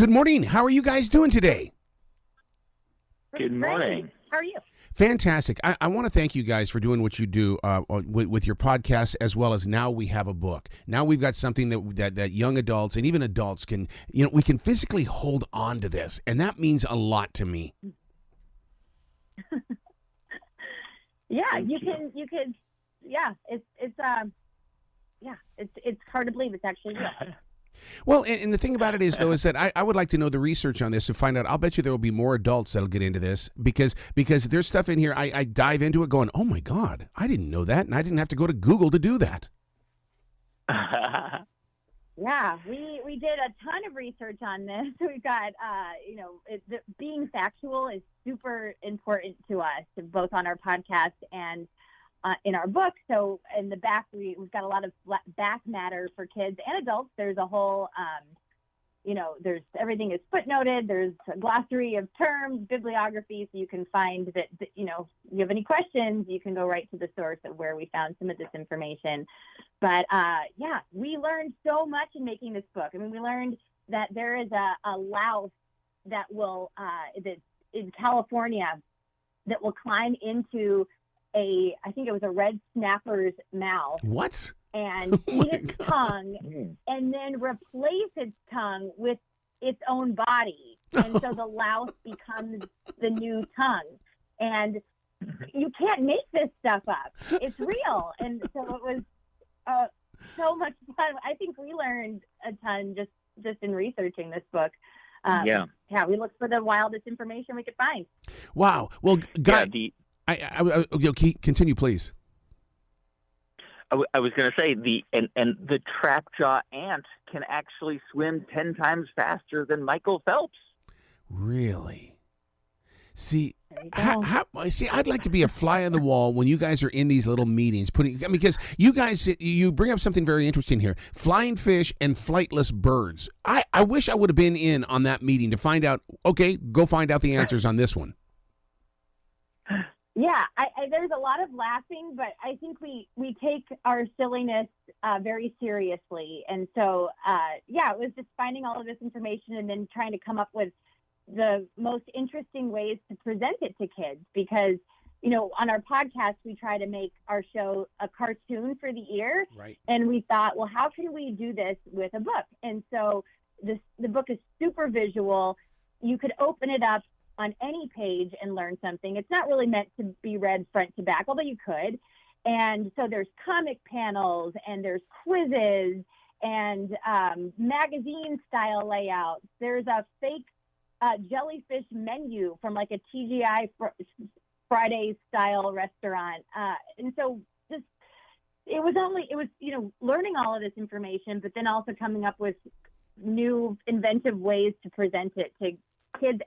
Good morning. How are you guys doing today? Good morning. Great. How are you? Fantastic. I want to thank you guys for doing what you do with your podcast, as well as now we have a book. Now we've got something that young adults and even adults can, we can physically hold on to this, and that means a lot to me. Yeah, you can. Yeah, it's hard to believe it's actually real. Well, and the thing about it is, though, is that I would like to know the research on this and find out. I'll bet you there will be more adults that'll get into this because there's stuff in here. I dive into it going, oh, my God, I didn't know that, and I didn't have to go to Google to do that. Yeah, we did a ton of research on this. We've got, being factual is super important to us, both on our podcast and in our book. So in the back, we've got a lot of back matter for kids and adults. There's a whole, there's everything is footnoted. There's a glossary of terms, bibliography, so you can find that, you have any questions, you can go right to the source of where we found some of this information. But we learned so much in making this book. I mean, we learned that there is a louse that will, that's in California, that will climb into I think it was a red snapper's mouth. What? And eat its tongue, and then replace its tongue with its own body. And so the louse becomes the new tongue. And you can't make this stuff up. It's real. And so it was so much fun. I think we learned a ton just in researching this book. Yeah, we looked for the wildest information we could find. Wow. Well, continue, please. I was going to say the trapjaw ant can actually swim 10 times faster than Michael Phelps. Really? See, I'd like to be a fly on the wall when you guys are in these little meetings, because you guys you bring up something very interesting here: flying fish and flightless birds. I wish I would have been in on that meeting to find out. Okay, go find out the answers on this one. Yeah, there's a lot of laughing, but I think we take our silliness very seriously. And so, it was just finding all of this information and then trying to come up with the most interesting ways to present it to kids. Because, on our podcast, we try to make our show a cartoon for the ear. Right. And we thought, well, how can we do this with a book? And so the book is super visual. You could open it up on any page and learn something. It's not really meant to be read front to back, although you could. And so there's comic panels and there's quizzes and magazine style layouts. There's a fake jellyfish menu from like a TGI Friday style restaurant. And so it was learning all of this information, but then also coming up with new inventive ways to present it to kids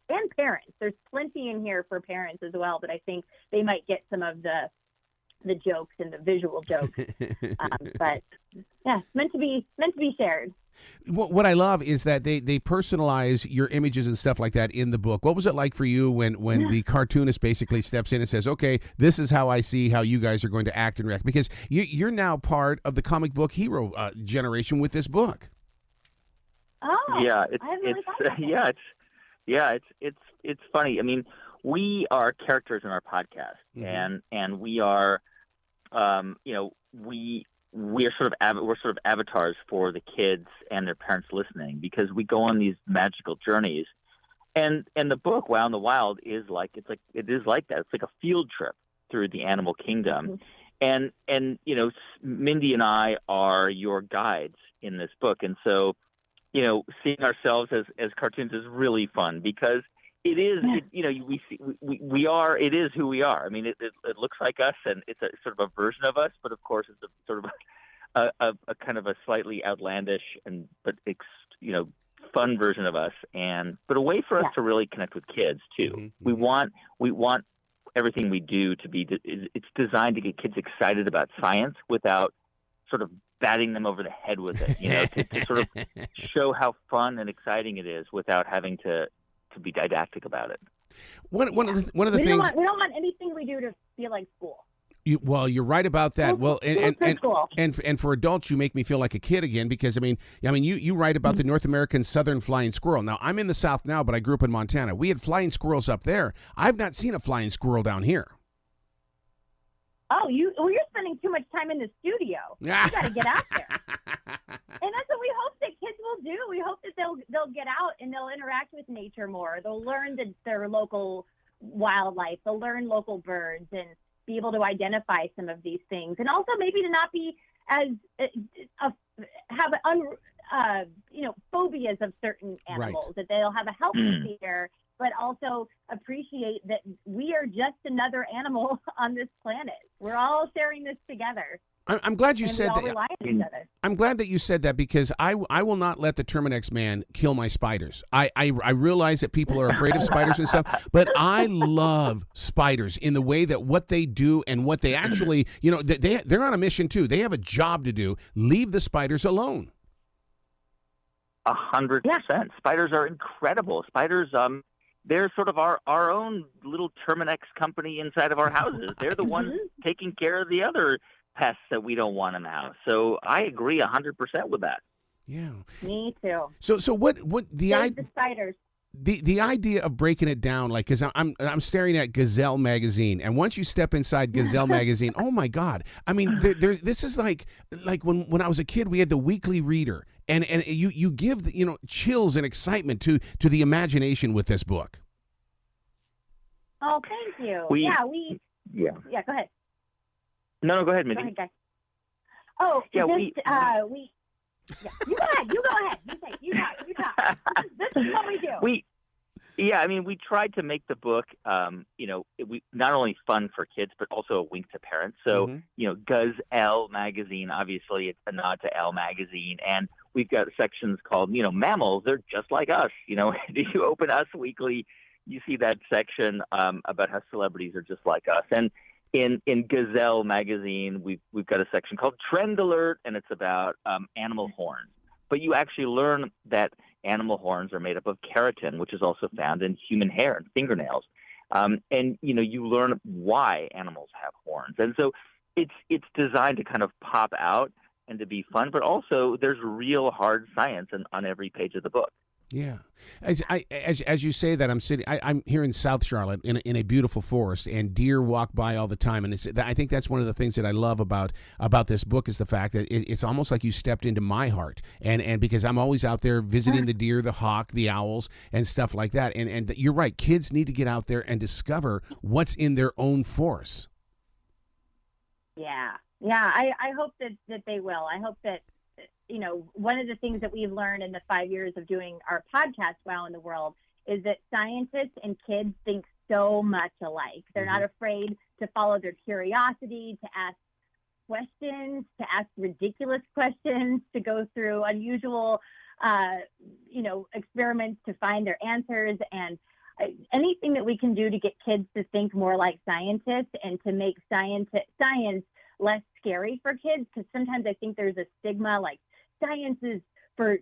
and parents. There's plenty in here for parents as well, but I think they might get some of the jokes and the visual jokes. But yeah, meant to be shared. What I love is that they personalize your images and stuff like that in the book. What was it like for you when the cartoonist basically steps in and says, okay, this is how I see how you guys are going to act and react? Because you're now part of the comic book hero generation with this book. Oh, yeah, it's funny. I mean, we are characters in our podcast, and we are, we're sort of avatars for the kids and their parents listening, because we go on these magical journeys, and the book Wow in the Wild is like that. It's like a field trip through the animal kingdom, and Mindy and I are your guides in this book, and so. Seeing ourselves as cartoons is really fun, because it is, it is who we are. I mean, it looks like us, and it's a sort of a version of us, but of course it's a sort of a kind of a slightly outlandish but fun version of us, but a way for us to really connect with kids too. Mm-hmm. We want everything we do to be, it's designed to get kids excited about science without sort of batting them over the head with it, to sort of show how fun and exciting it is without having to be didactic about it. One of the things we don't want anything we do to feel like school. Well, you're right about that. Well, Cool. and for adults, you make me feel like a kid again because you write about the North American southern flying squirrel. Now, I'm in the South now, but I grew up in Montana. We had flying squirrels up there. I've not seen a flying squirrel down here. Oh, you're spending too much time in the studio. You got to get out there. And that's what we hope that kids will do. We hope that they'll get out and they'll interact with nature more. They'll learn their local wildlife. They'll learn local birds and be able to identify some of these things. And also maybe to not be as have phobias of certain animals. Right. That they'll have a healthy fear, but also appreciate that we are just another animal on this planet. We're all sharing this together. I'm glad you said that. Rely on each other. I'm glad that you said that because I will not let the Terminex man kill my spiders. I realize that people are afraid of spiders and stuff, but I love spiders in the way that what they do and what they actually, they're on a mission too. They have a job to do. Leave the spiders alone. 100%. Spiders are incredible. Spiders, they're sort of our own little Terminex company inside of our houses. They're the ones taking care of the other pests that we don't want in the house. So I agree 100% with that. Yeah. Me too. So what the spiders. The idea of breaking it down, like, because I'm staring at Gazelle magazine, and once you step inside Gazelle magazine, oh my God! I mean, this is like when I was a kid, we had the Weekly Reader, and you give chills and excitement to the imagination with this book. Oh, thank you. Yeah. Go ahead. No, go ahead, Mindy. Go ahead, guys. Oh, yeah, you go ahead. You talk. This is what we do. We tried to make the book, we not only fun for kids, but also a wink to parents. So, Gazelle magazine, obviously it's a nod to Elle magazine. And we've got sections called, mammals, they're just like us. If you open Us Weekly, you see that section about how celebrities are just like us. And in Gazelle magazine, we've got a section called Trend Alert, and it's about animal horns. But you actually learn that animal horns are made up of keratin, which is also found in human hair and fingernails. And you learn why animals have horns. And so it's designed to kind of pop out and to be fun, but also there's real hard science on every page of the book. Yeah, as you say that, I'm here in South Charlotte in a beautiful forest, and deer walk by all the time, and I think that's one of the things that I love about this book is the fact that it's almost like you stepped into my heart, and because I'm always out there visiting the deer, the hawk, the owls, and stuff like that, and you're right, kids need to get out there and discover what's in their own force. Yeah, I hope that they will. I hope that. One of the things that we've learned in the 5 years of doing our podcast, Wow in the World, is that scientists and kids think so much alike. They're not afraid to follow their curiosity, to ask questions, to ask ridiculous questions, to go through unusual, experiments to find their answers. And anything that we can do to get kids to think more like scientists and to make science less scary for kids, because sometimes I think there's a stigma like science is for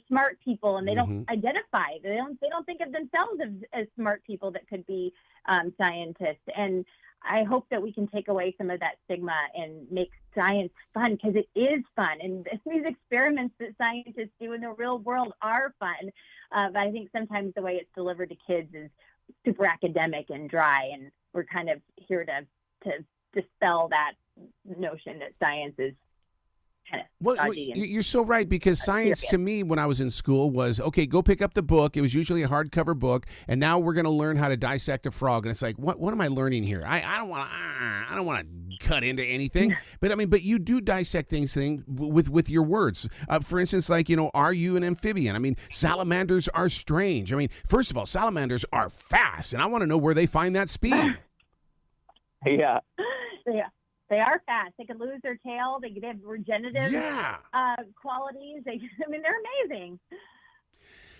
smart people, and they don't identify. They don't think of themselves as smart people that could be scientists. And I hope that we can take away some of that stigma and make science fun, because it is fun. And these experiments that scientists do in the real world are fun. But I think sometimes the way it's delivered to kids is super academic and dry, and we're kind of here to dispel that notion that science is kind of you're so right, because science to me when I was in school was, okay, go pick up the book. It was usually a hardcover book, and now we're going to learn how to dissect a frog. And it's like, what am I learning here? I don't want to cut into anything. But you do dissect things with your words. For instance, like, are you an amphibian? I mean, salamanders are strange. I mean, first of all, salamanders are fast, and I want to know where they find that speed. Yeah. They are fast. They can lose their tail. They have regenerative qualities. They're amazing.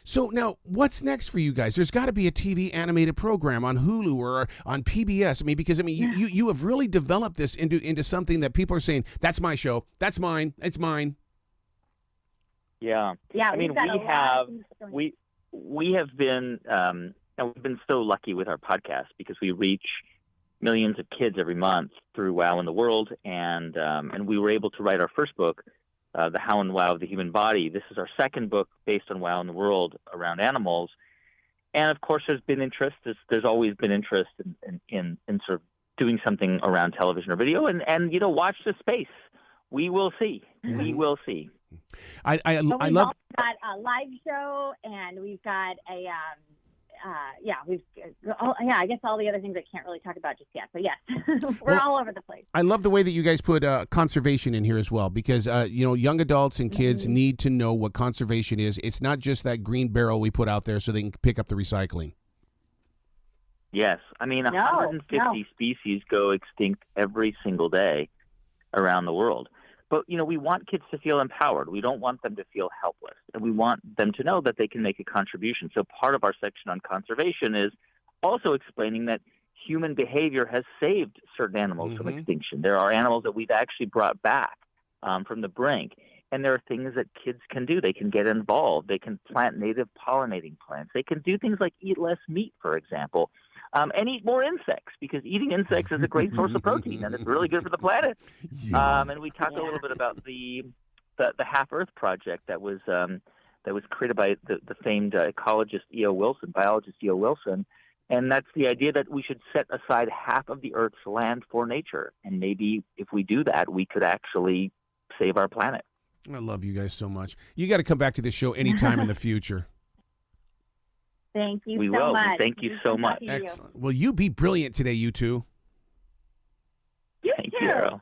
So now, what's next for you guys? There's got to be a TV animated program on Hulu or on PBS. Because you have really developed this into something that people are saying, that's my show, that's mine, it's mine. Yeah. Yeah. We have been, and we've been so lucky with our podcast because we reach millions of kids every month through Wow in the World, and we were able to write our first book, The How and Wow of the Human Body. This is our second book based on Wow in the World around animals. And of course, there's been interest. There's always been interest in sort of doing something around television or video. And watch this space. We will see. Mm-hmm. We will see. I We've love. also got a live show, and we've got a I guess all the other things I can't really talk about just yet. But yes, we're all over the place. I love the way that you guys put conservation in here as well, because young adults and kids need to know what conservation is. It's not just that green barrel we put out there so they can pick up the recycling. Yes, I mean 150 species go extinct every single day around the world. But, we want kids to feel empowered. We don't want them to feel helpless. And we want them to know that they can make a contribution. So part of our section on conservation is also explaining that human behavior has saved certain animals from extinction. There are animals that we've actually brought back from the brink. And there are things that kids can do. They can get involved. They can plant native pollinating plants. They can do things like eat less meat, for example, and eat more insects, because eating insects is a great source of protein, and it's really good for the planet. Yeah. And we talked a little bit about the Half Earth project that was created by the famed biologist E.O. Wilson. And that's the idea that we should set aside half of the Earth's land for nature. And maybe if we do that, we could actually save our planet. I love you guys so much. You got to come back to this show anytime in the future. Thank you we so will. much. Thank you so much. Excellent. Well, you be brilliant today, you two. You Thank too. you, Errol.